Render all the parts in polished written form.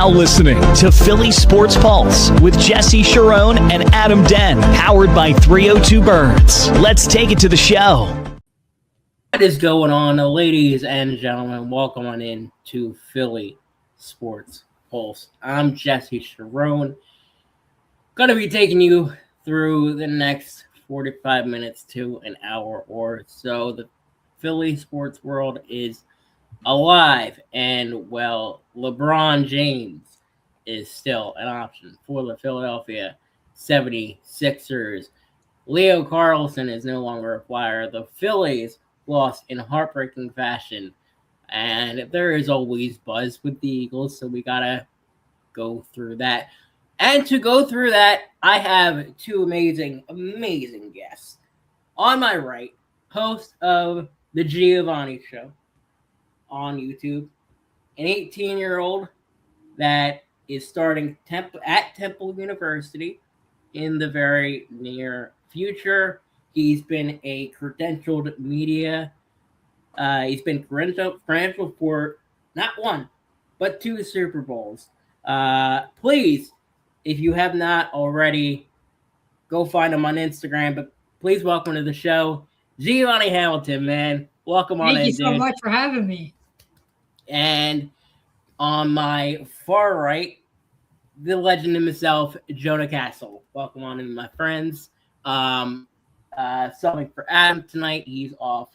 now listening to Philly Sports Pulse with Jesse Sharon and Adam Den, powered by 302 Birds. Let's take it to the show. What is going on, ladies and gentlemen? Welcome on in to Philly Sports Pulse. I'm Jesse Sharon. Going to be taking you through the next 45 minutes to an hour or so. The Philly sports world is alive and well. LeBron James is still an option for the Philadelphia 76ers. Leo Carlsson is no longer a Flyer. The Phillies lost in heartbreaking fashion, and there is always buzz with the Eagles, so we gotta go through that. And to go through that, I have two amazing guests. On my right, host of the Giovanni Show on YouTube, an 18-year-old that is starting at Temple University in the very near future. He's been a credentialed media. He's been credentialed for not one, but 2 Super Bowls. Please, if you have not already, go find him on Instagram. But please welcome to the show, Giovanni Hamilton, man. Welcome on in, Thank you so much for having me. And on my far right, the legend himself, Jonah Castle. Welcome on in, my friends. Something for Adam tonight. He's off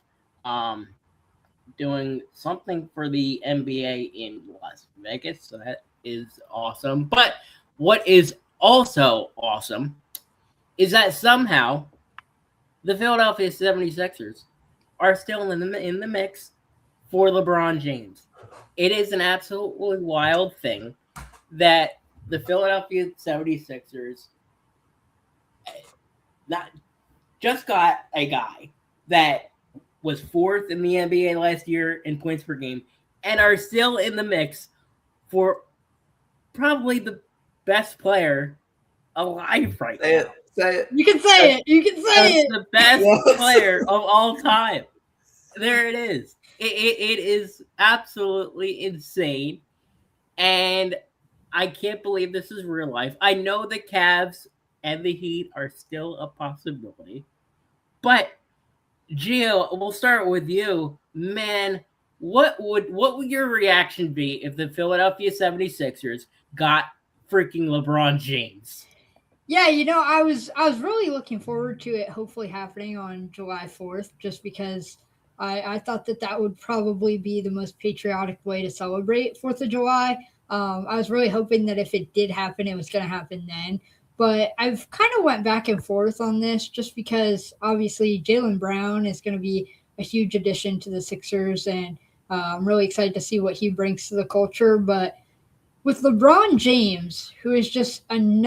doing something for the NBA in Las Vegas, so that is awesome. But what is also awesome is that somehow the Philadelphia 76ers are still in the mix for LeBron James. It is an absolutely wild thing that the Philadelphia 76ers just got a guy that was 4th in the NBA last year in points per game and are still in the mix for probably the best player alive right now. Say it. You can say it. You can say it. The best player of all time. There it is. It is absolutely insane. And I can't believe this is real life. I know the Cavs and the Heat are still a possibility. But, Gio, we'll start with you. Man, what would your reaction be if the Philadelphia 76ers got freaking LeBron James? Yeah, I was really looking forward to it hopefully happening on July 4th, just because I thought that would probably be the most patriotic way to celebrate 4th of July. I was really hoping that if it did happen, it was going to happen then. But I've kind of went back and forth on this just because obviously Jaylen Brown is going to be a huge addition to the Sixers, and I'm really excited to see what he brings to the culture. But with LeBron James, who is just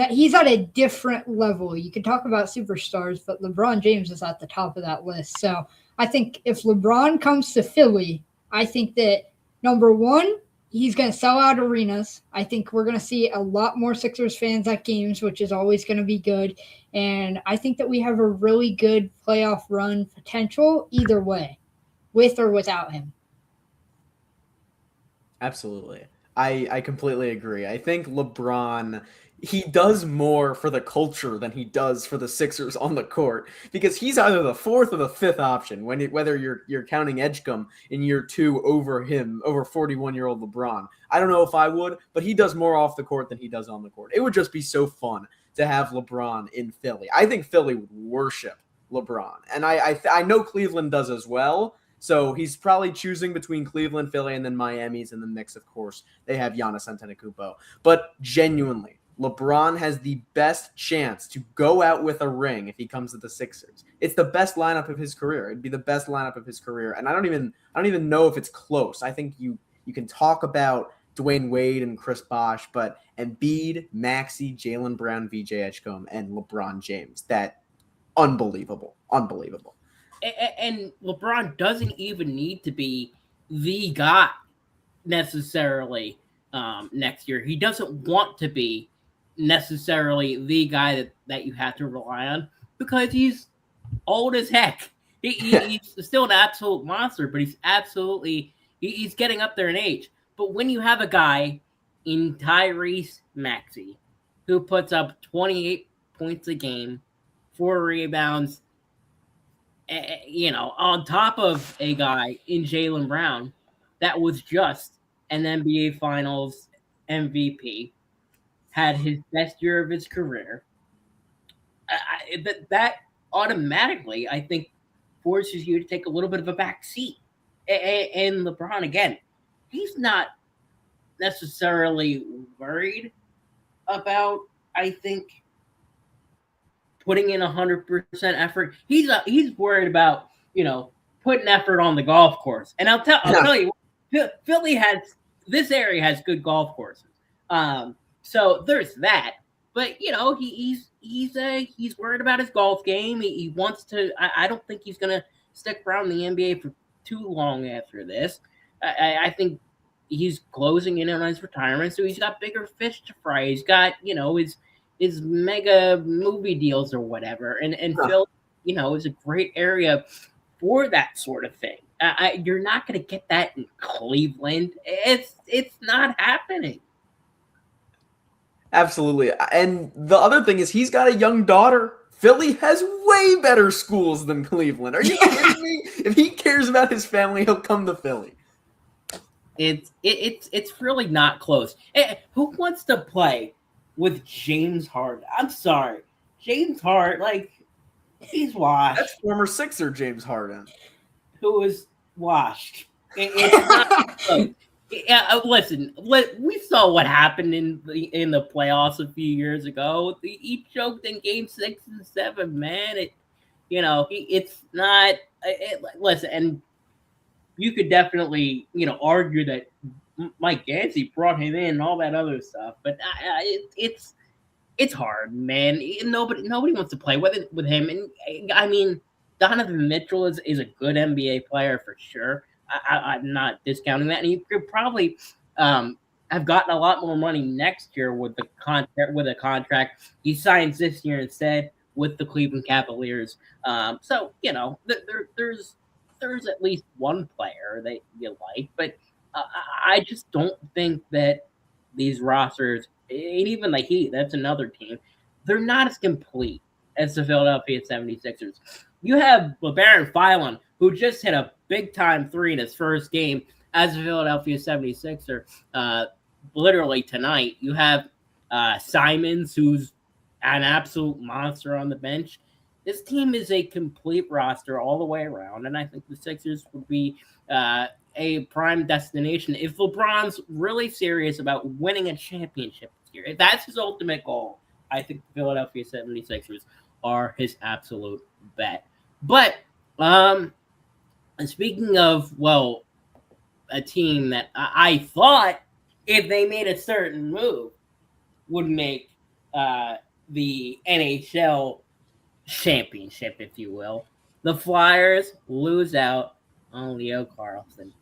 he's at a different level. You can talk about superstars, but LeBron James is at the top of that list. So I think if LeBron comes to Philly, I think that, number one, he's going to sell out arenas. I think we're going to see a lot more Sixers fans at games, which is always going to be good. And I think that we have a really good playoff run potential either way, with or without him. Absolutely. I completely agree. I think LeBron, he does more for the culture than he does for the Sixers on the court, because he's either the 4th or the 5th option whether you're counting Edgecombe in year 2 over him, over 41-year-old LeBron. I don't know if I would, but he does more off the court than he does on the court. It would just be so fun to have LeBron in Philly. I think Philly would worship LeBron, and I know Cleveland does as well. So he's probably choosing between Cleveland, Philly, and then Miami's in the mix, of course. They have Giannis Antetokounmpo. But genuinely, LeBron has the best chance to go out with a ring if he comes to the Sixers. It's the best lineup of his career. It'd be the best lineup of his career. And I don't even know if it's close. I think you can talk about Dwayne Wade and Chris Bosh, but Embiid, Maxey, Jaylen Brown, VJ Edgecombe, and LeBron James. That unbelievable. And LeBron doesn't even need to be the guy necessarily next year. He doesn't want to be necessarily the guy that you have to rely on, because he's old as heck. He's still an absolute monster, but he's getting up there in age. But when you have a guy in Tyrese Maxey, who puts up 28 points a game, 4 rebounds, on top of a guy in Jaylen Brown that was just an NBA Finals MVP, had his best year of his career. That automatically, I think, forces you to take a little bit of a back seat. And LeBron, again, he's not necessarily worried about, I think, putting in 100% effort. He's worried about, putting effort on the golf course. And I'll tell you, Philly this area has good golf courses. So there's that. But he's worried about his golf game. He wants to. I don't think he's gonna stick around in the NBA for too long after this. I think he's closing in on his retirement, so he's got bigger fish to fry. He's got his mega movie deals or whatever, and Phil is a great area for that sort of thing. You're not gonna get that in Cleveland. It's not happening. Absolutely. And the other thing is he's got a young daughter. Philly has way better schools than Cleveland. Are you kidding me? If he cares about his family, he'll come to Philly. It's really not close. Who wants to play with James Harden? I'm sorry. James Harden, he's washed. That's former Sixer James Harden. Who was washed. It's not close. Yeah, listen. We saw what happened in the playoffs a few years ago. He choked in Game 6 and 7. Man, it's not. Listen, and you could definitely argue that Mike Gansey brought him in and all that other stuff, but it's hard, man. Nobody wants to play with him, and I mean, Donovan Mitchell is a good NBA player for sure. I'm not discounting that, and he could probably have gotten a lot more money next year with a contract he signs this year instead with the Cleveland Cavaliers. So there's at least one player that you like, but I just don't think that these rosters, and even the Heat, that's another team, they're not as complete as the Philadelphia 76ers. You have LeBron Philon, who just hit a big-time 3 in his first game as a Philadelphia 76er literally tonight. You have Simons, who's an absolute monster on the bench. This team is a complete roster all the way around, and I think the Sixers would be a prime destination if LeBron's really serious about winning a championship this year. If that's his ultimate goal, I think the Philadelphia 76ers are his absolute bet. But speaking of, a team that I thought if they made a certain move would make the NHL championship, if you will, the Flyers lose out on Leo Carlsson.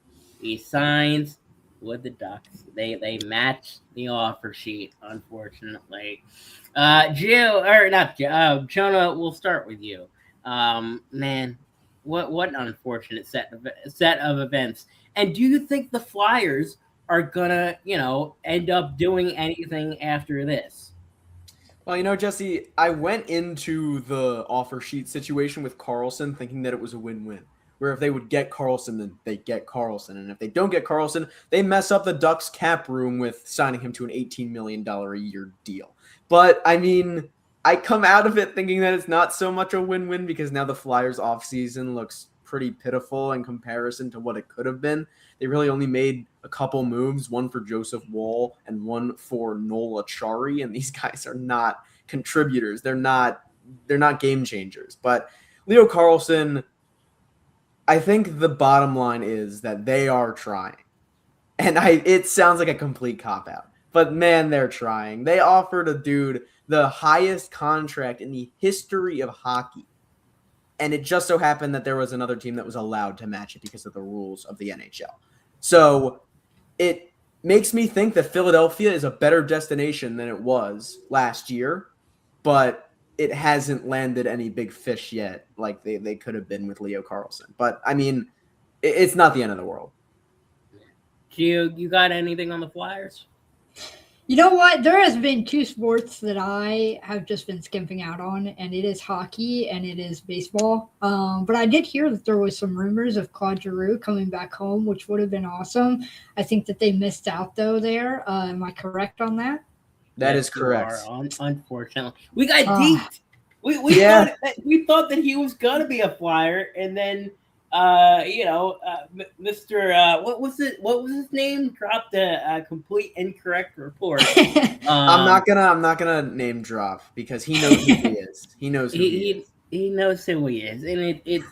He signs with the Ducks. They match the offer sheet, unfortunately. Jonah, we'll start with you. Man, what an unfortunate set of events. And do you think the Flyers are gonna, end up doing anything after this? Well, Jesse, I went into the offer sheet situation with Carlsson thinking that it was a win-win. Where if they would get Carlsson, then they get Carlsson. And if they don't get Carlsson, they mess up the Ducks cap room with signing him to an $18 million a year deal. But, I mean, I come out of it thinking that it's not so much a win-win because now the Flyers offseason looks pretty pitiful in comparison to what it could have been. They really only made a couple moves, one for Joseph Woll and one for Noel Achari, and these guys are not contributors. They're not game changers. But Leo Carlsson, I think the bottom line is that they are trying. And it sounds like a complete cop-out. But, man, they're trying. They offered a dude the highest contract in the history of hockey. And it just so happened that there was another team that was allowed to match it because of the rules of the NHL. So it makes me think that Philadelphia is a better destination than it was last year, but it hasn't landed any big fish yet like they could have been with Leo Carlsson. But, I mean, it's not the end of the world. You got anything on the Flyers? You know what? There has been two sports that I have just been skimping out on, and it is hockey and it is baseball. But I did hear that there was some rumors of Claude Giroux coming back home, which would have been awesome. I think that they missed out though there. Am I correct on that? That Yes, is correct. you are, unfortunately, we got Ah. deeped. We Yeah. we thought that he was gonna be a Flyer, and then Mr. What was it? What was his name? Dropped a complete incorrect report. I'm not gonna name drop because he knows who he is. He knows who he is. He knows who he is, and it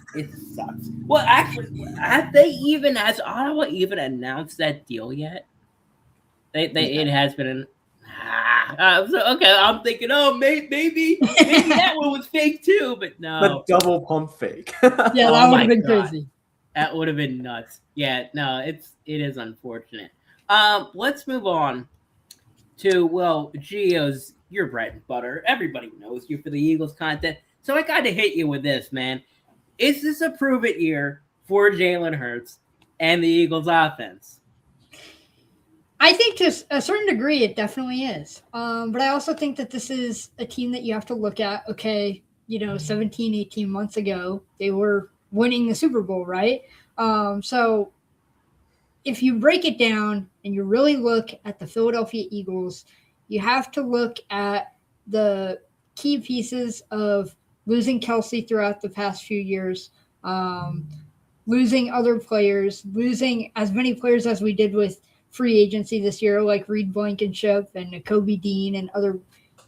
sucks. Well, actually, has Ottawa even announced that deal yet? It has been. Okay, I'm thinking, maybe that one was fake too, but no. But double pump fake. Yeah, that would have been crazy. That would have been nuts. Yeah, no, it is unfortunate. Let's move on to Gio's your bread and butter. Everybody knows you for the Eagles content, so I got to hit you with this, man. Is this a prove it year for Jalen Hurts and the Eagles offense? I think to a certain degree, it definitely is. But I also think that this is a team that you have to look at. Okay, 17, 18 months ago, they were winning the Super Bowl, right? So if you break it down and you really look at the Philadelphia Eagles, you have to look at the key pieces of losing Kelsey throughout the past few years, losing other players, losing as many players as we did with free agency this year, like Reed Blankenship and Kobe Dean and other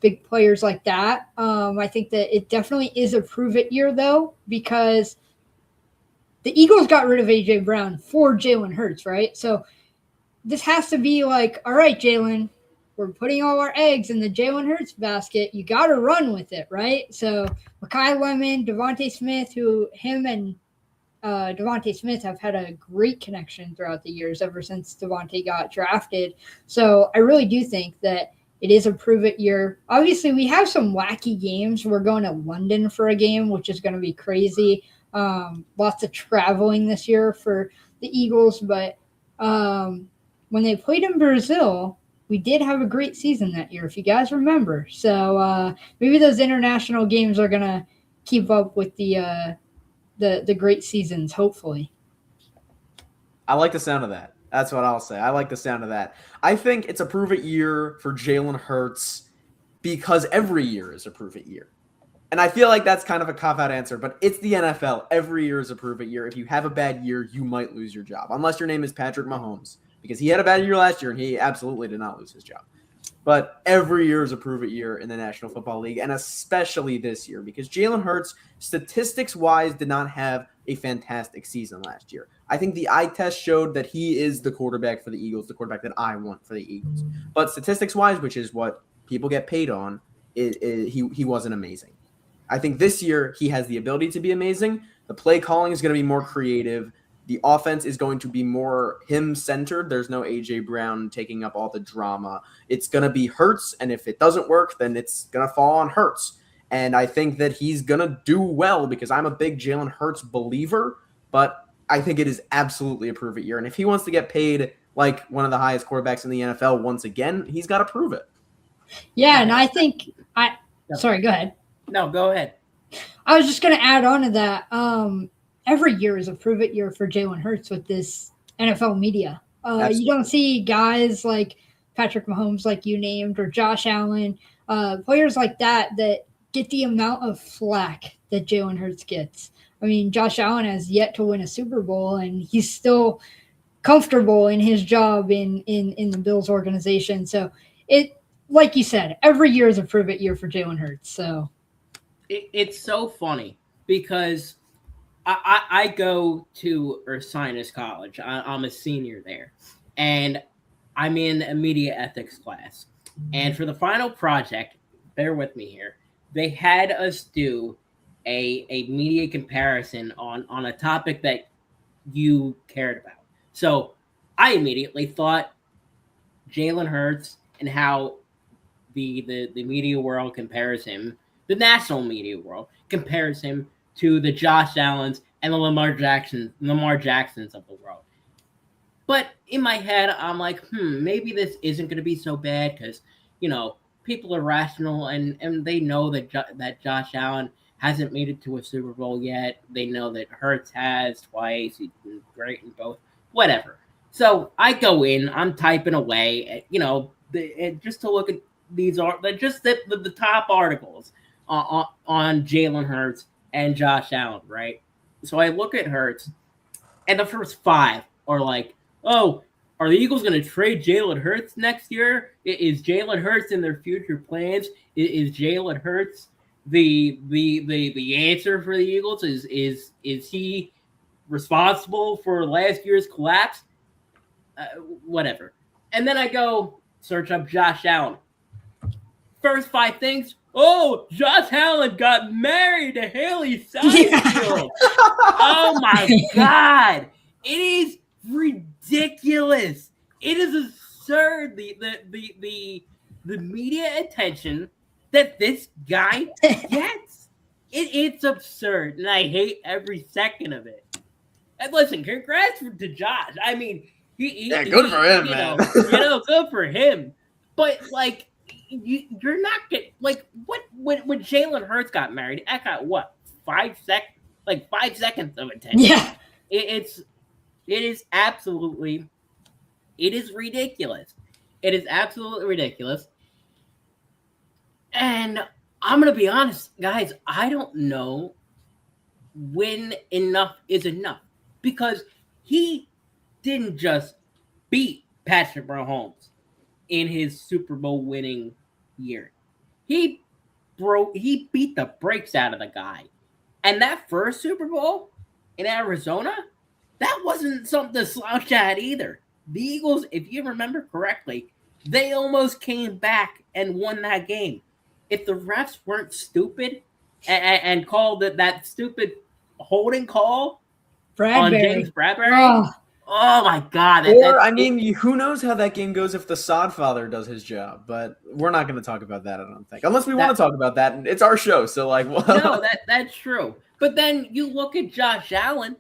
big players like that. I think that it definitely is a prove it year, though, because the Eagles got rid of A.J. Brown for Jalen Hurts, right? So this has to be like, all right, Jalen, we're putting all our eggs in the Jalen Hurts basket. You got to run with it, right? So Mekhi Lemon, Devontae Smith, who him and Devontae Smith have had a great connection throughout the years ever since Devontae got drafted. So I really do think that it is a prove it year. Obviously, we have some wacky games. We're going to London for a game, which is going to be crazy. Lots of traveling this year for the Eagles. But when they played in Brazil, we did have a great season that year, if you guys remember. So maybe those international games are going to keep up with the great seasons, hopefully. I like the sound of that. That's what I'll say. I like the sound of that. I think it's a prove it year for Jalen Hurts because every year is a prove it year. And I feel like that's kind of a cop-out answer, but it's the NFL. Every year is a prove it year. If you have a bad year, you might lose your job, unless your name is Patrick Mahomes, because he had a bad year last year and he absolutely did not lose his job. But every year is a prove it year in the National Football League, and especially this year, because Jalen Hurts, statistics-wise, did not have a fantastic season last year. I think the eye test showed that he is the quarterback for the Eagles, the quarterback that I want for the Eagles. But statistics-wise, which is what people get paid on, he wasn't amazing. I think this year he has the ability to be amazing. The play calling is going to be more creative. The offense is going to be more him-centered. There's no A.J. Brown taking up all the drama. It's going to be Hurts, and if it doesn't work, then it's going to fall on Hurts. And I think that he's going to do well because I'm a big Jalen Hurts believer, but I think it is absolutely a prove-it year. And if he wants to get paid like one of the highest quarterbacks in the NFL once again, he's got to prove it. Yeah, and I think – sorry, go ahead. No, go ahead. I was just going to add on to that. Every year is a prove it year for Jalen Hurts with this NFL media. You don't see guys like Patrick Mahomes, like you named, or Josh Allen, players like that get the amount of flack that Jalen Hurts gets. I mean, Josh Allen has yet to win a Super Bowl, and he's still comfortable in his job in the Bills organization. So it, like you said, every year is a prove it year for Jalen Hurts. So it's so funny because I go to Ursinus College. I'm a senior there, and I'm in a media ethics class. And for the final project, bear with me here, they had us do a media comparison on a topic that you cared about. So I immediately thought Jalen Hurts and how the media world compares him, the national media world compares him to the Josh Allens and the Lamar Jacksons of the world. But in my head, I'm like, maybe this isn't going to be so bad because, people are rational and they know that Josh Allen hasn't made it to a Super Bowl yet. They know that Hurts has twice. He's been great in both. Whatever. So I go in. I'm typing away. Just to look at these are just the top articles on Jalen Hurts and Josh Allen, right? So I look at Hurts, and the first 5 are like, oh, are the Eagles going to trade Jalen Hurts next year? Is Jalen Hurts in their future plans? Is Jalen Hurts the answer for the Eagles? Is he responsible for last year's collapse? Whatever. And then I go search up Josh Allen. First 5 things. Oh, Josh Allen got married to Haley Steinfeld. Oh my God. It is ridiculous. It is absurd. The media attention that this guy gets. It's absurd. And I hate every second of it. And listen, congrats to Josh. I mean, good for him, man. Good for him. But like, you're not getting when Jalen Hurts got married, that got what 5 seconds, like 5 seconds of attention. Yeah, it is absolutely, it is ridiculous. It is absolutely ridiculous. And I'm gonna be honest, guys. I don't know when enough is enough, because he didn't just beat Patrick Mahomes in his Super Bowl winning year. He beat the brakes out of the guy. And that first Super Bowl in Arizona, that wasn't something to slouch at either. The Eagles, if you remember correctly, they almost came back and won that game. If the refs weren't stupid and called that stupid holding call on James Bradbury, oh my God! Who knows how that game goes if the Sodfather does his job? But we're not going to talk about that, I don't think, unless we want to talk about that. And it's our show, so like, well. No, that's true. But then you look at Josh Allen,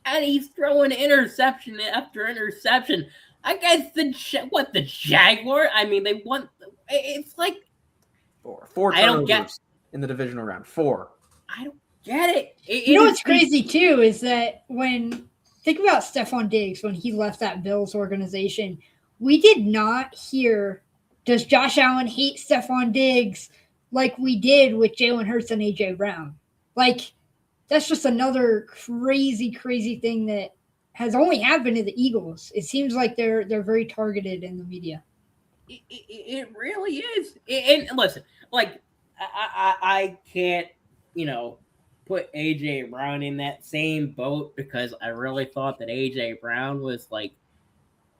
and he's throwing interception after interception. I guess the Jaguar? I mean, they won. It's like four turnovers in the divisional round. 4. I don't get it. You know what's crazy too is that think about Stephon Diggs when he left that Bills organization. We did not hear, does Josh Allen hate Stephon Diggs like we did with Jalen Hurts and A.J. Brown? Like, that's just another crazy, crazy thing that has only happened to the Eagles. It seems like they're very targeted in the media. It really is. And listen, like, I can't, put AJ Brown in that same boat, because I really thought that AJ Brown was like,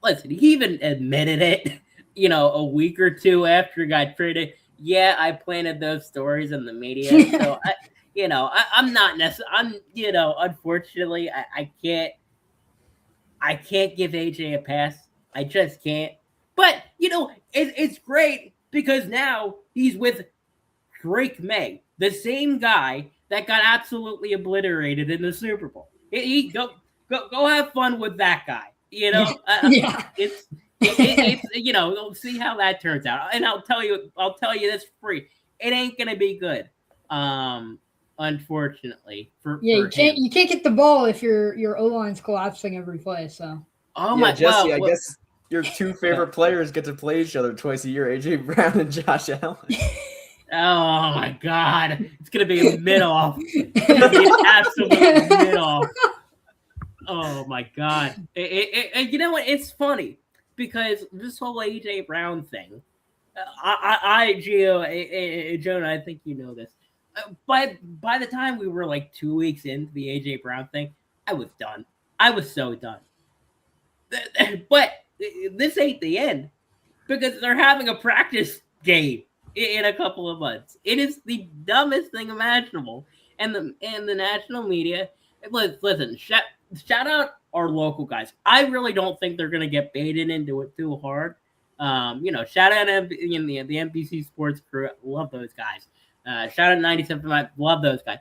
listen, he even admitted it, a week or 2 after he got traded. Yeah, I planted those stories in the media. So I'm not necessarily, unfortunately, I can't give AJ a pass. I just can't. But, it's great because now he's with Drake May, the same guy that got absolutely obliterated in the Super Bowl. Go have fun with that guy. Yeah. It's we'll see how that turns out. And I'll tell you this free. It ain't gonna be good. Unfortunately. You can't get the ball if your O-line's collapsing every play. So. Oh my, Jesse, I guess your 2 favorite players get to play each other twice a year, AJ Brown and Josh Allen. Oh my God. It's going to be a mid-off. It's going to be an absolute mid-off. Oh my God. You know what? It's funny because this whole AJ Brown thing, Jonah, I think you know this. By the time we were like 2 weeks into the AJ Brown thing, I was done. I was so done. But this ain't the end, because they're having a practice game in a couple of months. It is the dumbest thing imaginable. And the national media, listen, shout out our local guys. I really don't think they're going to get baited into it too hard. Shout out the NBC Sports crew. Love those guys. Shout out 97.5. Love those guys.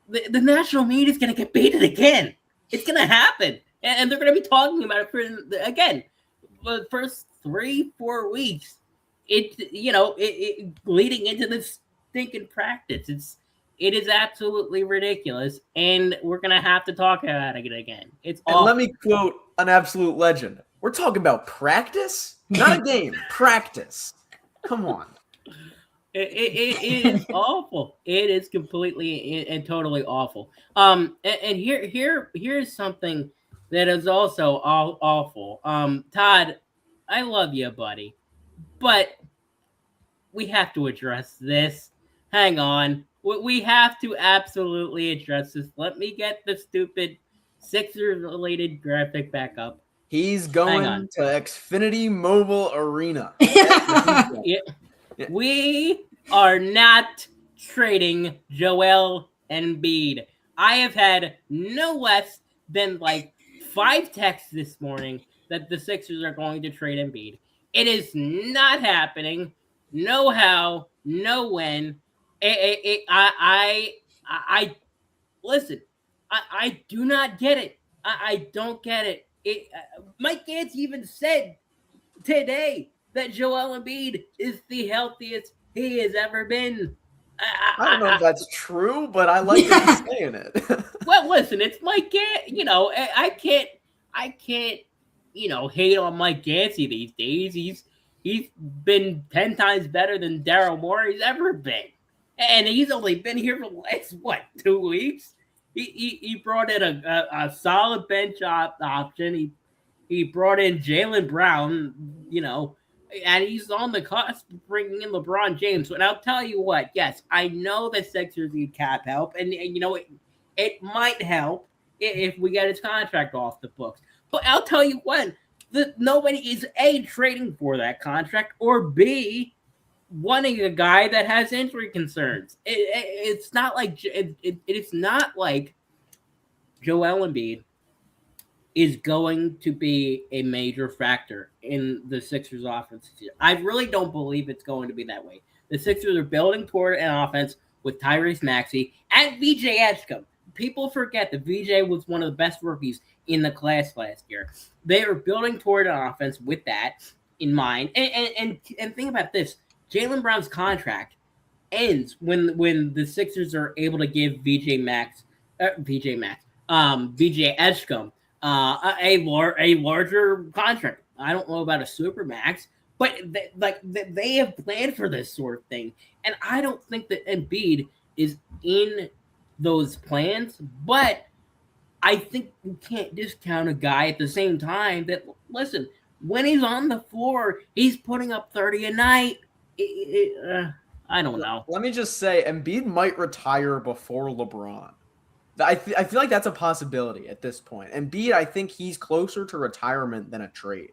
The national media is going to get baited again. It's going to happen. and they're going to be talking about it for, again, the first 3-4 weeks. It leading into this stinking practice. It is absolutely ridiculous, and we're going to have to talk about it again. It's awful. And let me quote an absolute legend. We're talking about practice, not a game. Practice. Come on. It is awful. It is completely and totally awful. And here's something that is also awful. Todd, I love you, buddy, but we have to address this. Hang on. We have to absolutely address this. Let me get the stupid Sixers-related graphic back up. He's going to Xfinity Mobile Arena. Yeah. We are not trading Joel Embiid. I have had no less than 5 texts this morning that the Sixers are going to trade Embiid. It is not happening. No how, no when. Listen. I do not get it. I don't get it. Mike Gantz even said today that Joel Embiid is the healthiest he has ever been. I don't know if that's true, but I like that he's saying it. Well, listen, it's Mike Gantz. I can't, hate on Mike Gansey these days. He's been 10 times better than Daryl Morey's ever been, and he's only been here for the last 2 weeks. He brought in a solid bench option. He brought in Jaylen Brown, and he's on the cusp of bringing in LeBron James. And I'll tell you what, yes, I know the Sixers need cap help, and it might help if we get his contract off the books. But I'll tell you what, nobody is A, trading for that contract, or B, wanting a guy that has injury concerns. It's not like it's not like Joel Embiid is going to be a major factor in the Sixers' offense this year. I really don't believe it's going to be that way. The Sixers are building toward an offense with Tyrese Maxey and VJ Edgecombe. People forget that VJ was one of the best rookies in the class last year. They are building toward an offense with that in mind. And think about this. Jaylen Brown's contract ends when the Sixers are able to give VJ Edgecombe a larger contract. I don't know about a super max, but they have planned for this sort of thing, and I don't think that Embiid is in those plans. But I think you can't discount a guy at the same time that, listen, when he's on the floor, he's putting up 30 a night. I don't know. Let me just say, Embiid might retire before LeBron. I feel like that's a possibility at this point. Embiid, I think he's closer to retirement than a trade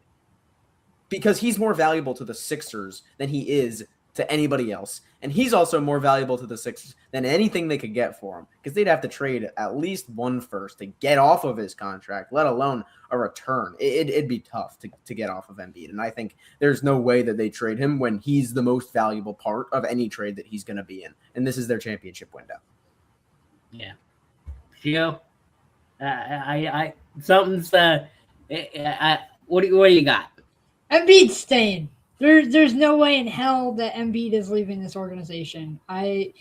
because he's more valuable to the Sixers than he is to anybody else. And he's also more valuable to the Sixers than anything they could get for him because they'd have to trade at least one first to get off of his contract, let alone a return. It'd be tough to get off of Embiid. And I think there's no way that they trade him when he's the most valuable part of any trade that he's going to be in. And this is their championship window. Yeah. Gio, something's what do you got? Embiid's staying. There's no way in hell that Embiid is leaving this organization. The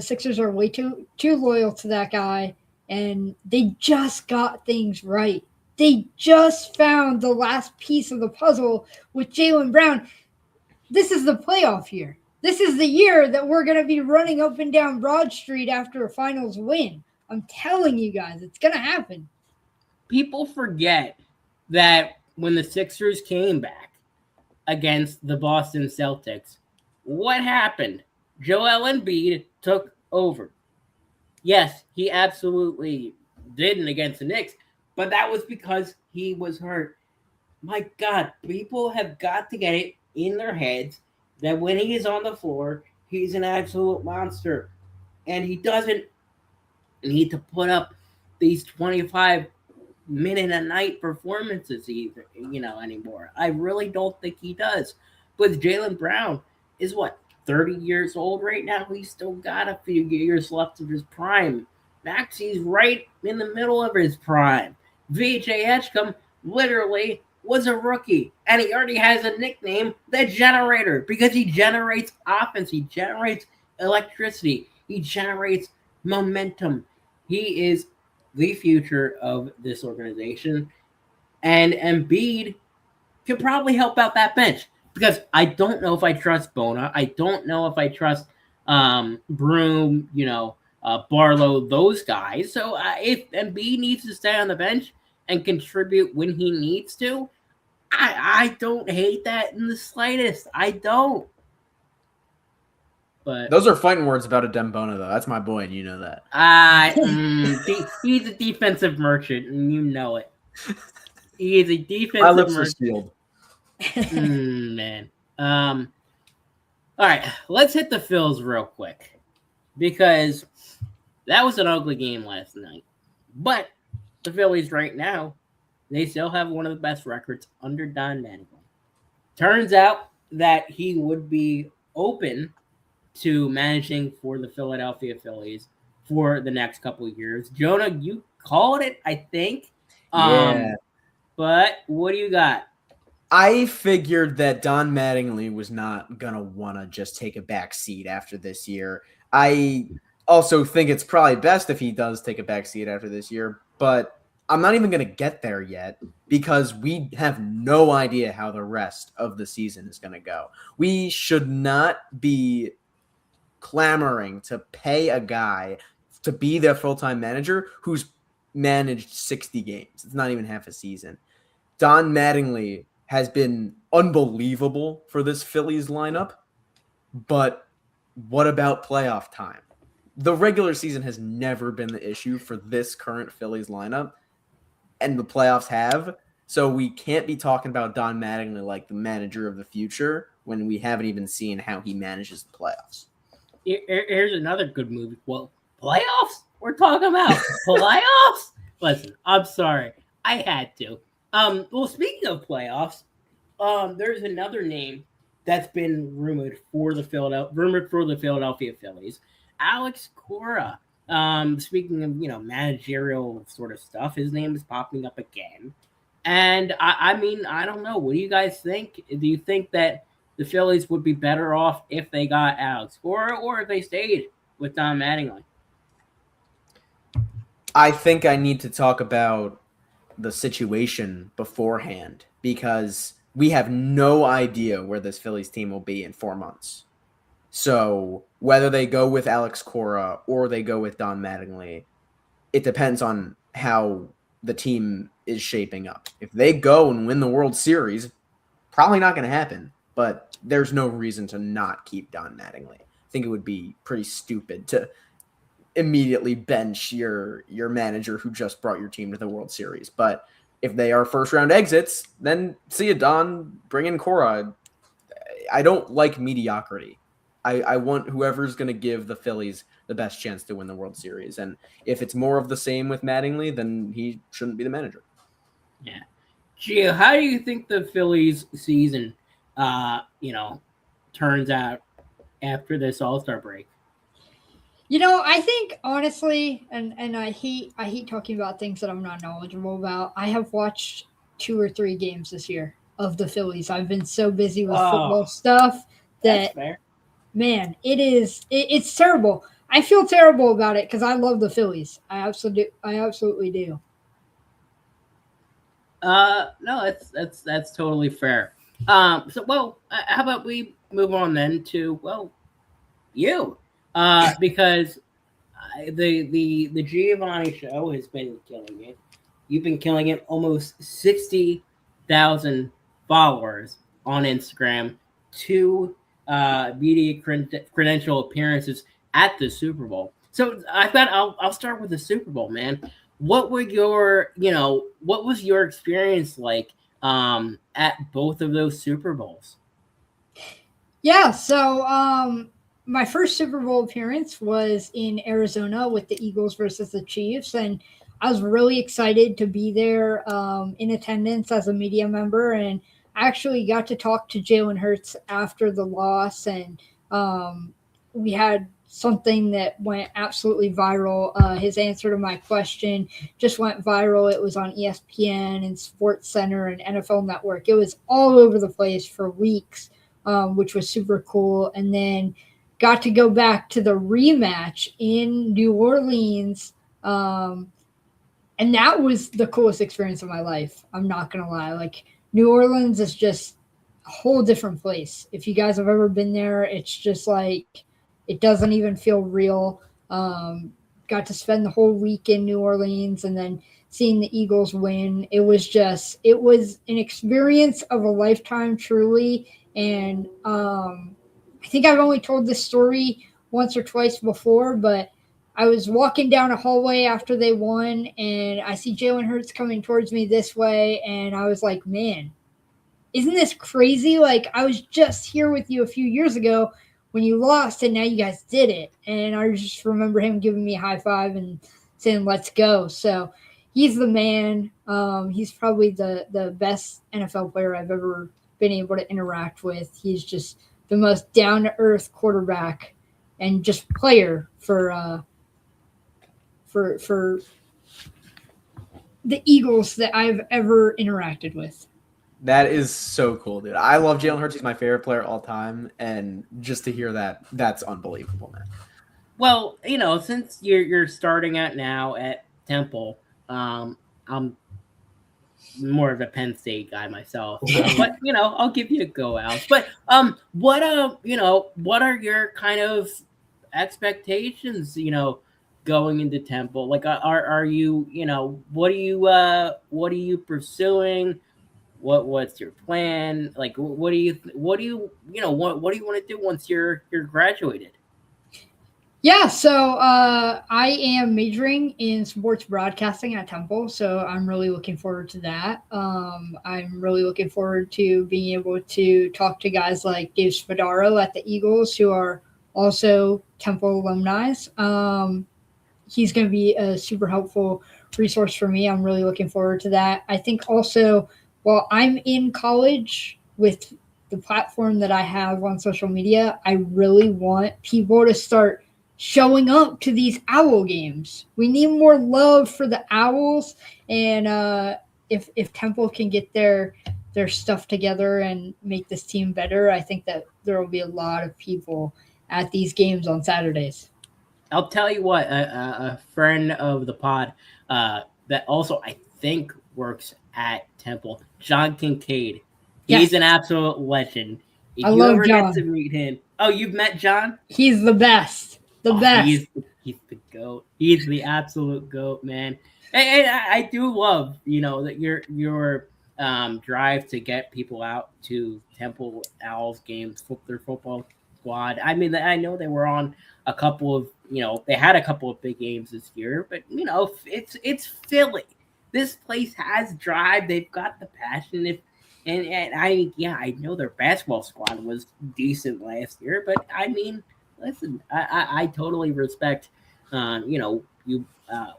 Sixers are way too loyal to that guy, and they just got things right. They just found the last piece of the puzzle with Jaylen Brown. This is the playoff year. This is the year that we're going to be running up and down Broad Street after a finals win. I'm telling you guys, it's going to happen. People forget that when the Sixers came back against the Boston Celtics, what happened? Joel Embiid took over. Yes, he absolutely didn't against the Knicks, but that was because he was hurt. My God, people have got to get it in their heads that when he is on the floor, he's an absolute monster. And he doesn't need to put up these 25-minute-a-night performances anymore. I really don't think he does. But Jaylen Brown is 30 years old right now? He's still got a few years left of his prime. Maxey's right in the middle of his prime. VJ Edgecombe literally was a rookie, and he already has a nickname, the Generator, because he generates offense, he generates electricity, he generates momentum. He is the future of this organization, and Embiid could probably help out that bench because I don't know if I trust Bona. I don't know if I trust Broom, Barlow, those guys. So if Embiid needs to stay on the bench and contribute when he needs to, I don't hate that in the slightest. I don't. But those are fighting words about a Dembona, though. That's my boy, and you know that. He's a defensive merchant, and you know it. He is a defensive My lips merchant. are sealed. Man. All right, let's hit the Phils real quick because that was an ugly game last night. But the Phillies right now, they still have one of the best records under Don Mattingly. Turns out that he would be open to managing for the Philadelphia Phillies for the next couple of years. Jonah, you called it, I think. Yeah. But what do you got? I figured that Don Mattingly was not going to want to just take a back seat after this year. I also think it's probably best if he does take a back seat after this year, but I'm not even going to get there yet because we have no idea how the rest of the season is going to go. We should not be clamoring to pay a guy to be their full-time manager who's managed 60 games. It's not even half a season. Don Mattingly has been unbelievable for this Phillies lineup, but what about playoff time? The regular season has never been the issue for this current Phillies lineup, and the playoffs have. So we can't be talking about Don Mattingly like the manager of the future when we haven't even seen how he manages the playoffs. Here's another good movie. Well, playoffs? We're talking about playoffs? Listen, I'm sorry. I had to. Well, speaking of playoffs, there's another name that's been rumored for the Philadelphia Phillies. Alex Cora. Speaking of managerial sort of stuff, his name is popping up again. And I mean, I don't know. What do you guys think? Do you think that the Phillies would be better off if they got Alex Cora or if they stayed with Don Mattingly? I think I need to talk about the situation beforehand because we have no idea where this Phillies team will be in 4 months. So whether they go with Alex Cora or they go with Don Mattingly, it depends on how the team is shaping up. If they go and win the World Series, probably not going to happen, but there's no reason to not keep Don Mattingly. I think it would be pretty stupid to immediately bench your manager who just brought your team to the World Series. But if they are first round exits, then see you, Don, bring in Cora. I don't like mediocrity. I want whoever's going to give the Phillies the best chance to win the World Series. And if it's more of the same with Mattingly, then he shouldn't be the manager. Yeah. Gio, how do you think the Phillies season, turns out after this All-Star break? I think honestly, and I hate talking about things that I'm not knowledgeable about. I have watched 2 or 3 games this year of the Phillies. I've been so busy with football stuff that, man, it's terrible. I feel terrible about it because I love the Phillies. I absolutely do. No, that's totally fair. How about we move on then to you. Because the Giovanni show has been killing it. You've been killing it. Almost 60,000 followers on Instagram, 2 media credential appearances at the Super Bowl. So I thought I'll start with the Super Bowl, man. What was your experience like at both of those Super Bowls? Yeah, so my first Super Bowl appearance was in Arizona with the Eagles versus the Chiefs, and I was really excited to be there in attendance as a media member, and I actually got to talk to Jalen Hurts after the loss, and we had something that went absolutely viral. His answer to my question just went viral. It was on ESPN and Sports Center and NFL Network. It was all over the place for weeks, which was super cool. And then got to go back to the rematch in New Orleans. And that was the coolest experience of my life. I'm not going to lie. Like, New Orleans is just a whole different place. If you guys have ever been there, it's just like, it doesn't even feel real. Got to spend the whole week in New Orleans and then seeing the Eagles win. It was an experience of a lifetime, truly. And I think I've only told this story once or twice before, but I was walking down a hallway after they won, and I see Jalen Hurts coming towards me this way, and I was like, man, isn't this crazy? Like, I was just here with you a few years ago when you lost, and now you guys did it. And I just remember him giving me a high five and saying, let's go. So he's the man. He's probably the best NFL player I've ever been able to interact with. He's just the most down-to-earth quarterback and just player for the Eagles that I've ever interacted with. That is so cool, dude. I love Jalen Hurts. He's my favorite player all time, and just to hear that, that's unbelievable, man. Well, since you're starting out now at Temple, I'm more of a Penn State guy myself, but I'll give you a go out. But what are your kind of expectations, going into Temple? Like, are you, what are you pursuing? What's your plan? Like, what do you want to do once you're graduated? Yeah, so I am majoring in sports broadcasting at Temple, so I'm really looking forward to that. I'm really looking forward to being able to talk to guys like Dave Spadaro at the Eagles, who are also Temple alumni. He's going to be a super helpful resource for me. I'm really looking forward to that. I think also, while I'm in college with the platform that I have on social media, I really want people to start showing up to these Owl games. We need more love for the Owls, and if Temple can get their stuff together and make this team better, I think that there will be a lot of people at these games on Saturdays. I'll tell you what, a friend of the pod that also I think works at Temple, John Kincaid. He's an absolute legend. If I you love ever John. get to meet him, oh, you've met John? He's the best. Best. He's the GOAT. He's the absolute GOAT, man. And I do love, that your drive to get people out to Temple Owls games, their football squad. I mean, I know they were on a couple of, they had a couple of big games this year, but it's Philly. This place has drive. They've got the passion. And I know their basketball squad was decent last year, but I mean, listen, I totally respect, you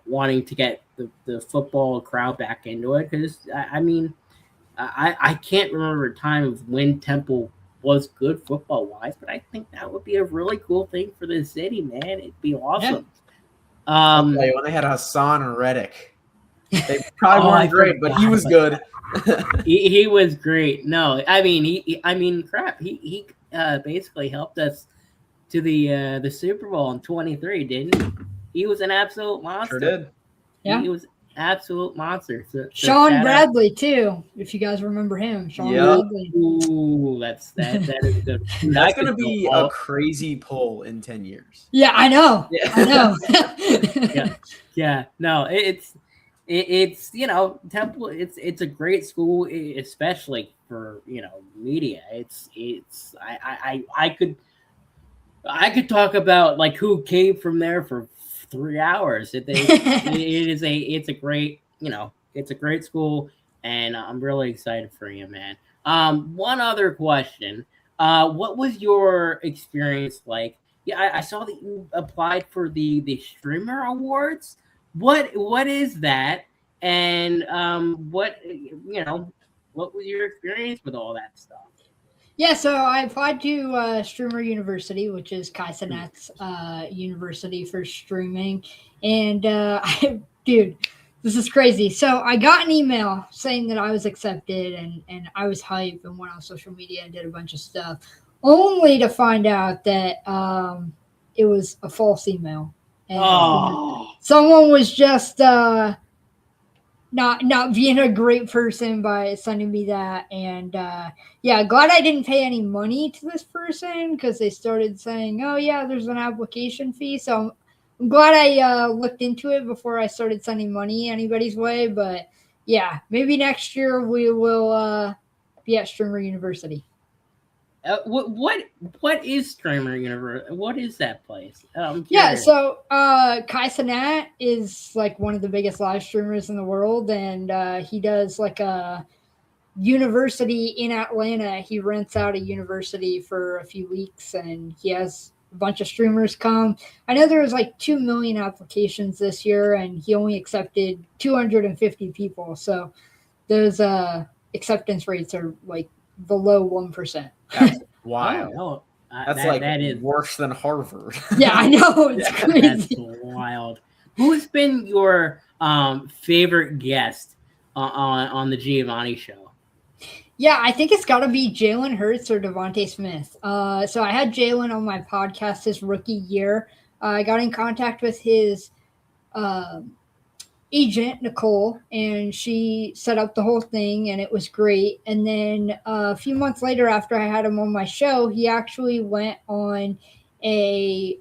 wanting to get the football crowd back into it, because I can't remember a time of when Temple was good football wise, but I think that would be a really cool thing for the city, man. It'd be awesome. Yeah. When they had Hassan Reddick, they probably weren't great, but he was good. he was great. No, I mean he basically helped us to the Super Bowl in 23, didn't he? He was an absolute monster. Sure did. Yeah. He was absolute monster. So Sean Bradley too, if you guys remember him. Sean Bradley. Ooh, that is good. That's gonna be a crazy pull in 10 years. Yeah, I know. Yeah. I know. Yeah. No, it's Temple. It's a great school, especially for media. I could talk about like who came from there for 3 hours. It's a great it's a great school, and I'm really excited for you, man. One other question: what was your experience like? Yeah, I saw that you applied for the Streamer Awards. What is that? And what was your experience with all that stuff? Yeah, so I applied to Streamer University, which is Kai Cenat's university for streaming. And dude, this is crazy. So I got an email saying that I was accepted, and I was hyped and went on social media and did a bunch of stuff, only to find out that it was a false email. And someone was just not being a great person by sending me that. And yeah, glad I didn't pay any money to this person, because they started saying, oh yeah, there's an application fee. So I'm glad I looked into it before I started sending money anybody's way. But yeah, maybe next year we will be at Streamer University. What is Streamer University? What is that place? Yeah, so Kai Cenat is like one of the biggest live streamers in the world, and he does like a university in Atlanta. He rents out a university for a few weeks, and he has a bunch of streamers come. I know there was like 2 million applications this year, and he only accepted 250 people. So those acceptance rates are like below 1%. That's wild. Oh, That's that is worse than Harvard. Yeah, I know. It's crazy. That's wild. Who's been your favorite guest on the Giovanni show? Yeah, I think it's got to be Jalen Hurts or Devontae Smith. So I had Jalen on my podcast his rookie year. I got in contact with his agent, Nicole, and she set up the whole thing, and it was great. And then a few months later, after I had him on my show, he actually went on a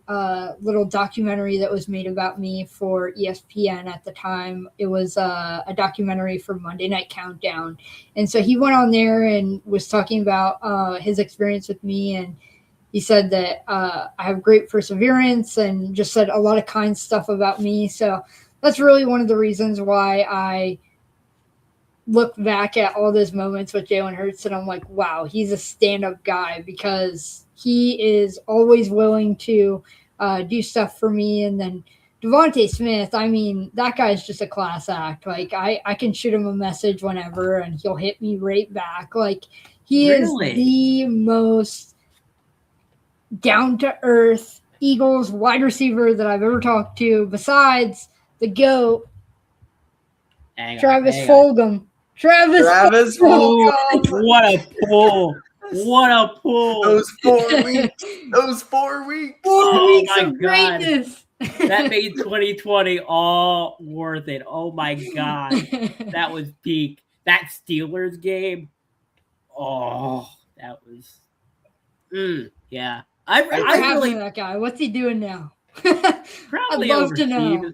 little documentary that was made about me for ESPN at the time. It was a documentary for Monday Night Countdown. And so he went on there and was talking about his experience with me, and he said that I have great perseverance, and just said a lot of kind stuff about me. So that's really one of the reasons why I look back at all those moments with Jalen Hurts and I'm like, wow, he's a stand-up guy, because he is always willing to do stuff for me. And then Devontae Smith, I mean, that guy's just a class act. Like, I can shoot him a message whenever, and he'll hit me right back. Like, he is the most down-to-earth Eagles wide receiver that I've ever talked to, besides the GOAT, Travis Fulgham. Travis Fulgham. What a pull. What a pull. Those 4 weeks. Those 4 weeks. 4 weeks of greatness. That made 2020 all worth it. Oh my God. That was peak. That Steelers game. Oh, that was. Yeah. I really that guy. What's he doing now? Probably I'd love overseas. to know.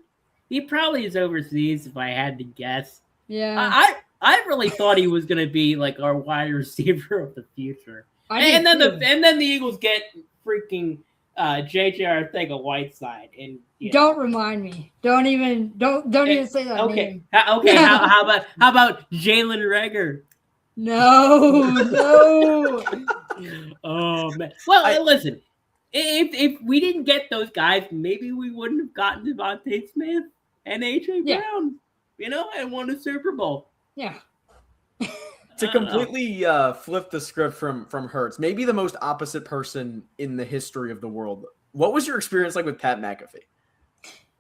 He probably is overseas, if I had to guess. Yeah. I really thought he was going to be like our wide receiver of the future. And then the Eagles get freaking JJ Arcega-Whiteside. And don't remind me. Don't even say that name. Okay. How about Jalen Reagor? No. Oh man. Well, listen. If we didn't get those guys, maybe we wouldn't have gotten Devontae Smith and AJ Brown, and won a Super Bowl. Yeah. To completely flip the script from Hurts, maybe the most opposite person in the history of the world. What was your experience like with Pat McAfee?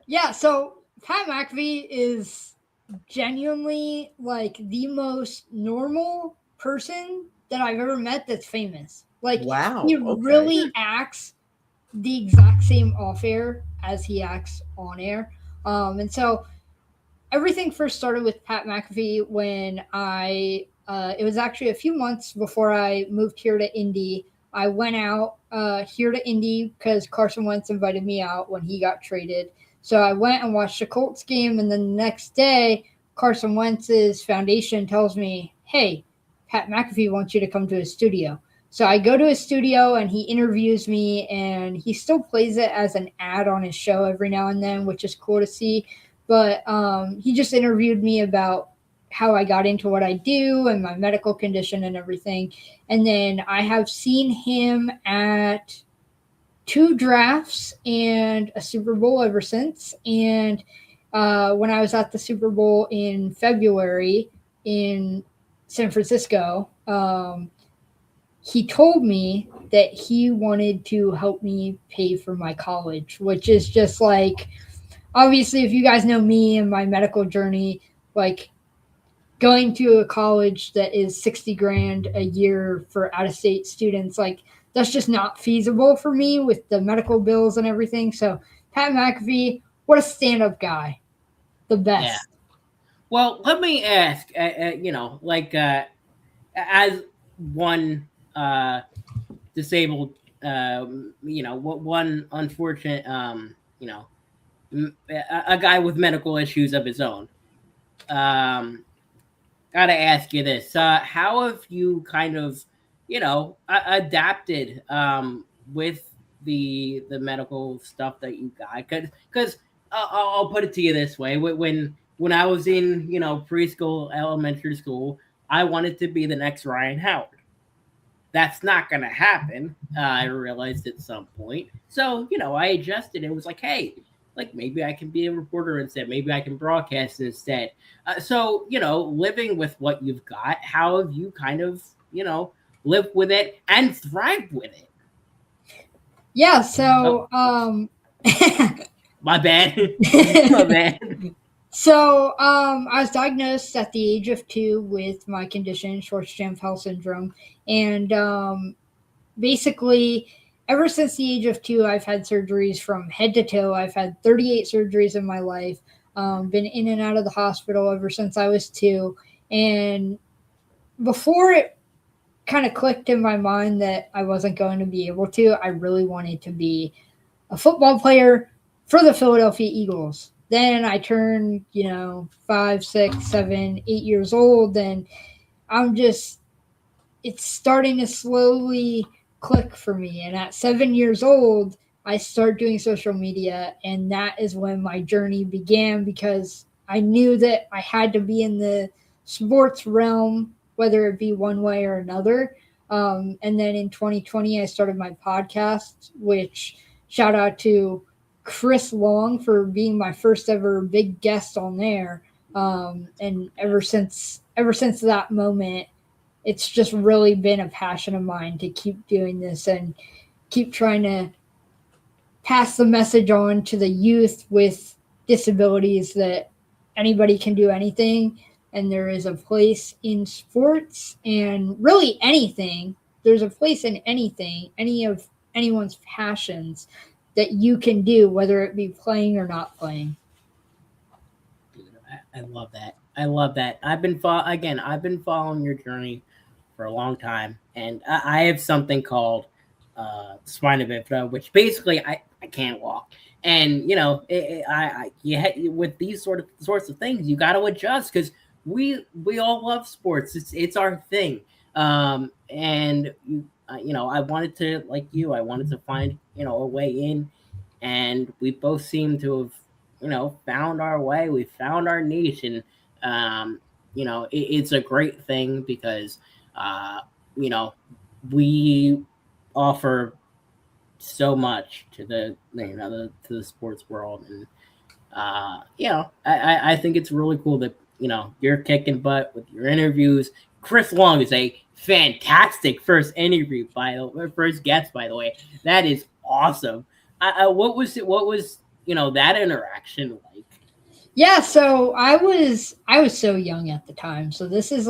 Yeah, so Pat McAfee is genuinely like the most normal person that I've ever met that's famous. Like, wow, he really acts the exact same off air as he acts on air. And so everything first started with Pat McAfee when it was actually a few months before I moved here to Indy. I went out here to Indy because Carson Wentz invited me out when he got traded. So I went and watched the Colts game, and then the next day, Carson Wentz's foundation tells me, hey, Pat McAfee wants you to come to his studio. So I go to his studio, and he interviews me, and he still plays it as an ad on his show every now and then, which is cool to see. But he just interviewed me about how I got into what I do and my medical condition and everything. And then I have seen him at 2 drafts and a Super Bowl ever since. And when I was at the Super Bowl in February in San Francisco, he told me that he wanted to help me pay for my college, which is just like, obviously, if you guys know me and my medical journey, like going to a college that is 60 grand a year for out of state students, like that's just not feasible for me with the medical bills and everything. So Pat McAfee, what a stand-up guy. The best. Yeah. Well, let me ask, as one disabled, one unfortunate, a guy with medical issues of his own. Gotta ask you this: how have you kind of, adapted with the medical stuff that you got? Because I'll put it to you this way: when I was in preschool, elementary school, I wanted to be the next Ryan Howard. That's not going to happen. I realized at some point. So, I adjusted. It was like, hey, like maybe I can be a reporter instead. Maybe I can broadcast instead. So, living with what you've got, how have you kind of, lived with it and thrived with it? Yeah. So, my bad. My bad. So, I was diagnosed at the age of 2 with my condition, Short-Stammhell syndrome. And basically, ever since the age of 2, I've had surgeries from head to toe. I've had 38 surgeries in my life, been in and out of the hospital ever since I was 2. And before it kind of clicked in my mind that I wasn't going to be able to, I really wanted to be a football player for the Philadelphia Eagles. Then I turned, 5, 6, 7, 8 years old, and it's starting to slowly click for me. And at 7 years old, I started doing social media, and that is when my journey began, because I knew that I had to be in the sports realm, whether it be one way or another. And then in 2020, I started my podcast, which shout out to Chris Long for being my first ever big guest on there. And ever since that moment, it's just really been a passion of mine to keep doing this and keep trying to pass the message on to the youth with disabilities that anybody can do anything. And there is a place in sports and really anything. There's a place in anything, any of anyone's passions that you can do, whether it be playing or not playing. I love that. I love that. I've been following your journey for a long time, and I have something called spina bifida, which basically I can't walk. And with these sorts of things, you got to adjust, because we all love sports. It's our thing. And I wanted to, like you, I wanted to find a way in, and we both seem to have found our way. We found our niche, and it's a great thing, because we offer so much to the to the sports world, and I think it's really cool that you're kicking butt with your interviews. Chris Long is a fantastic first guest, by the way. That is awesome. What was that interaction like? Yeah, so I was so young at the time. So this is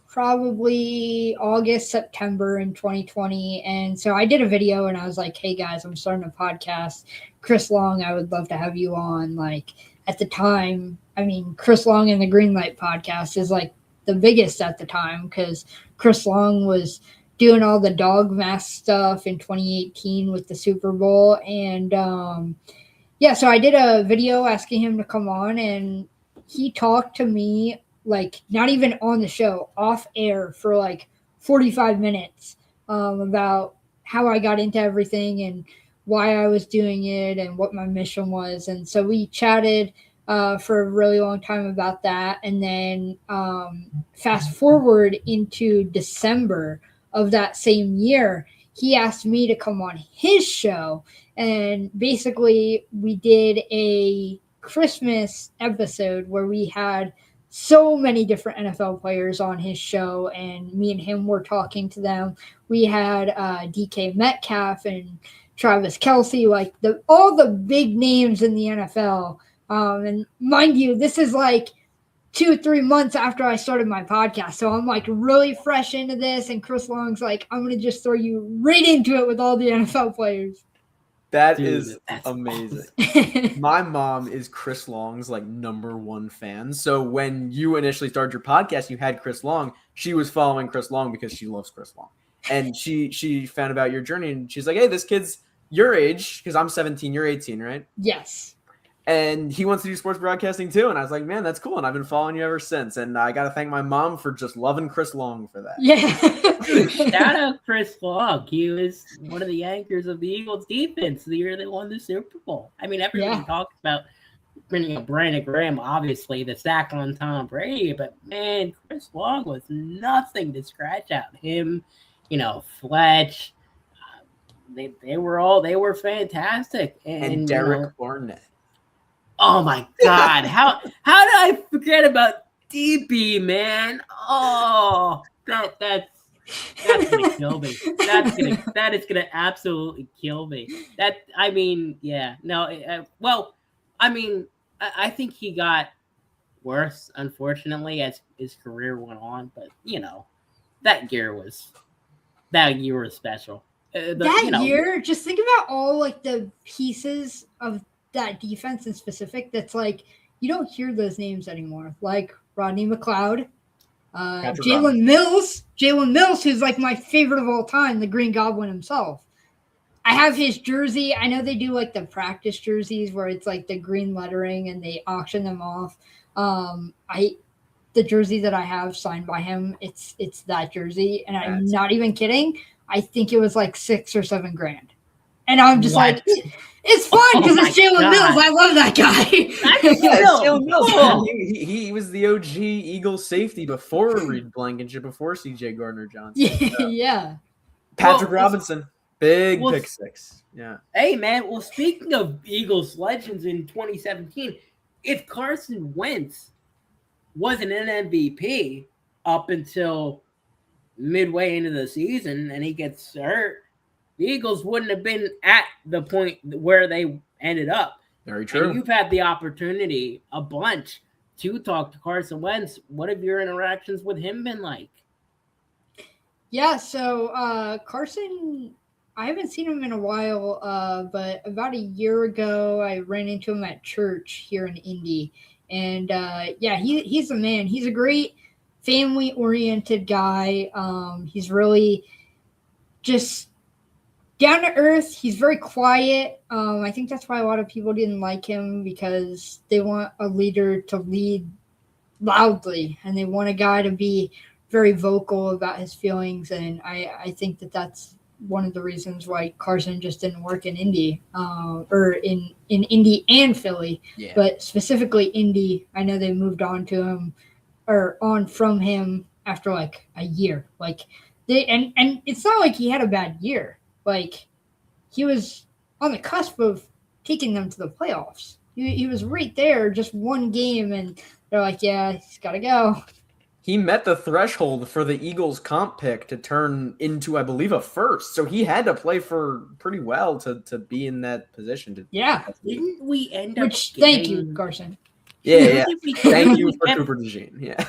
probably August, September in 2020. And so I did a video and I was like, hey guys, I'm starting a podcast. Chris Long, I would love to have you on. Like, at the time, I mean, Chris Long and the Greenlight podcast is like the biggest at the time, because Chris Long was doing all the dog mask stuff in 2018 with the Super Bowl. And so I did a video asking him to come on, and he talked to me, like, not even on the show, off air for like 45 minutes about how I got into everything and why I was doing it and what my mission was. And so we chatted for a really long time about that. And then fast forward into December of that same year, he asked me to come on his show. And basically we did a Christmas episode where we had so many different NFL players on his show, and me and him were talking to them. We had DK Metcalf and Travis Kelce, like all the big names in the NFL. And mind you, this is like 2 or 3 months after I started my podcast. So I'm like really fresh into this. And Chris Long's like, I'm going to just throw you right into it with all the NFL players. That is amazing. Awesome. My mom is Chris Long's like #1 fan. So when you initially started your podcast, you had Chris Long. She was following Chris Long because she loves Chris Long. And she found about your journey and she's like, hey, this kid's your age, because I'm 17, you're 18, right? Yes. And he wants to do sports broadcasting too. And I was like, man, that's cool. And I've been following you ever since. And I got to thank my mom for just loving Chris Long for that. Yeah. Dude, shout out Chris Long. He was one of the anchors of the Eagles defense the year they won the Super Bowl. I mean, everyone talks about bringing up Brandon Graham, obviously, the sack on Tom Brady. But, man, Chris Long was nothing to scratch out. Him, Fletch. They were fantastic. And Derek Barnett. Oh my God! How did I forget about DB, man? Oh, that's gonna kill me. That is gonna absolutely kill me. I think he got worse, unfortunately, as his career went on. But that year was special. Year, just think about all like the pieces of that defense in specific that's like you don't hear those names anymore, like Rodney McLeod, Jalen Mills, who's like my favorite of all time, the Green Goblin himself. I have his jersey. I know they do like the practice jerseys where it's like the green lettering and they auction them off. The jersey that I have signed by him, it's that jersey, and I'm not even kidding. I think it was like $6 or $7 grand. And I'm just like, it's fun because it's Jalen Mills. I love that guy. Jalen Mills. Cool. He was the OG Eagles safety before Reed Blankenship, before CJ Gardner-Johnson. Yeah. Patrick Robinson, big pick six. Yeah. Hey, man. Well, speaking of Eagles legends in 2017, if Carson Wentz wasn't an MVP up until midway into the season and he gets hurt, the Eagles wouldn't have been at the point where they ended up. Very true. And you've had the opportunity a bunch to talk to Carson Wentz. What have your interactions with him been like? Yeah, so Carson, I haven't seen him in a while, but about a year ago, I ran into him at church here in Indy. And, he's a man. He's a great family-oriented guy. He's really just down to earth. He's very quiet. I think that's why a lot of people didn't like him, because they want a leader to lead loudly and they want a guy to be very vocal about his feelings. And I think that's one of the reasons why Carson just didn't work in Indy, or in Indy and Philly, but specifically Indy. I know they moved on to him or on from him after like a year. Like and it's not like he had a bad year. Like, he was on the cusp of taking them to the playoffs. He was right there, just one game, and they're like, yeah, he's got to go. He met the threshold for the Eagles comp pick to turn into, I believe, a first. So he had to play for pretty well to be in that position. Didn't we end up thank you, Carson. Yeah. Thank you for Cooper DeJean. Yeah.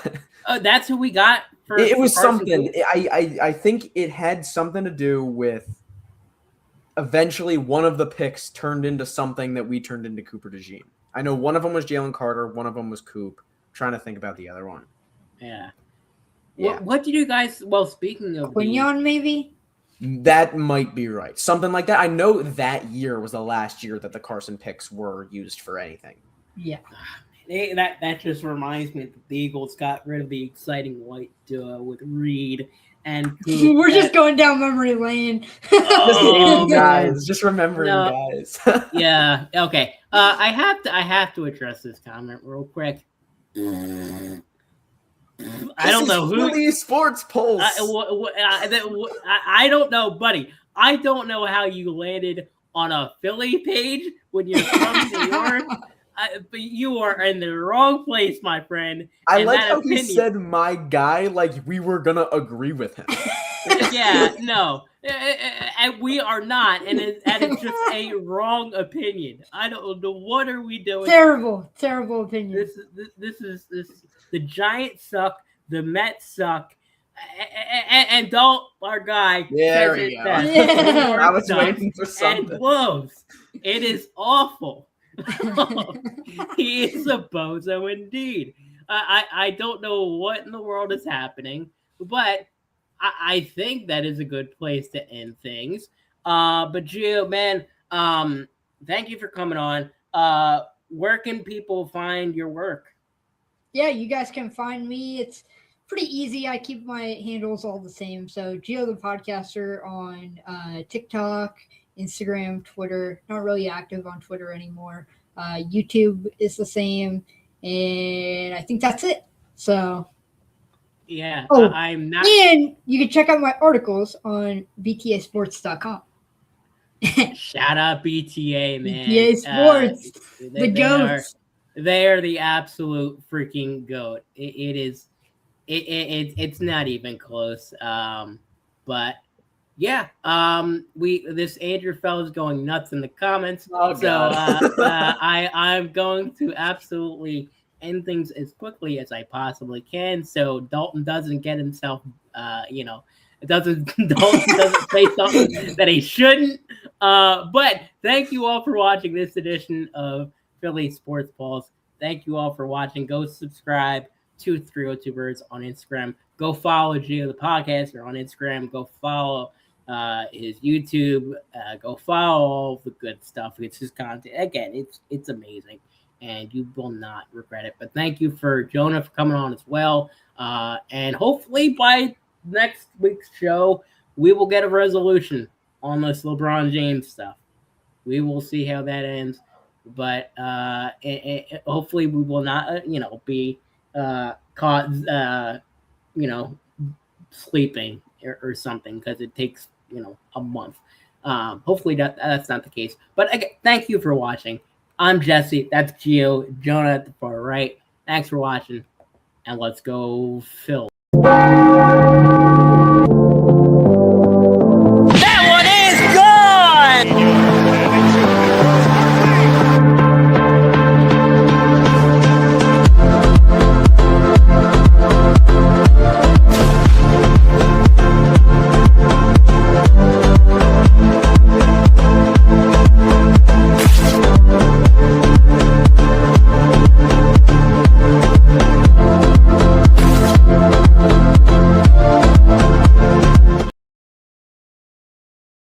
Oh, that's who we got for It was Carson something. I think it had something to do with eventually one of the picks turned into something that we turned into Cooper DeJean. I know one of them was Jalen Carter, one of them was Coop. I'm trying to think about the other one. Yeah. What did you guys? Well, speaking of Quignon, maybe that might be right. Something like that. I know that year was the last year that the Carson picks were used for anything. Yeah. That just reminds me that the Eagles got rid of the exciting white duo with Reed and Coop. We're just going down memory lane. Just remembering guys. Yeah. Okay. I have to address this comment real quick. I don't know who. Phillies Sports Pulse. I don't know, buddy. I don't know how you landed on a Philly page when you're from New York. but you are in the wrong place, my friend. I and like that how he opinion- said my guy like we were gonna agree with him. Yeah, no, and we are not, and it's just a wrong opinion. I don't know what are we doing. Terrible opinion. This is the Giants suck, the Mets suck, and don't our guy. There says we it go. best. Yeah. New York I was sucks waiting for and something. blows. It is awful. He is a bozo indeed. I don't know what in the world is happening, but I think that is a good place to end things. But Gio, man, thank you for coming on. Where can people find your work? Yeah, you guys can find me. It's pretty easy. I keep my handles all the same. So Gio the Podcaster on TikTok, Instagram, Twitter. Not really active on Twitter anymore. YouTube is the same, and I think that's it. So Yeah, Oh, I'm not. and you can check out my articles on btasports.com. Shout out BTA, man. BTA Sports, the goats. They are the absolute freaking goat. It is. It's not even close. But yeah, this Andrew fella's going nuts in the comments. Oh, so God. I'm going to absolutely end things as quickly as I possibly can, so Dalton doesn't get himself, Dalton doesn't say something that he shouldn't. But thank you all for watching this edition of Philly Sports Pulse. Thank you all for watching. Go subscribe to 302 Birds on Instagram. Go follow Gio the Podcaster on Instagram. Go follow his YouTube. Go follow all the good stuff. It's his content. Again, it's amazing, and you will not regret it. But thank you for Jonah for coming on as well. And hopefully by next week's show, we will get a resolution on this LeBron James stuff. We will see how that ends. But hopefully we will not, be caught, sleeping or something, because it takes, a month. Hopefully that's not the case. But again, thank you for watching. I'm Jesse. That's Gio. Jonah at the far right. Thanks for watching. And let's go Phil.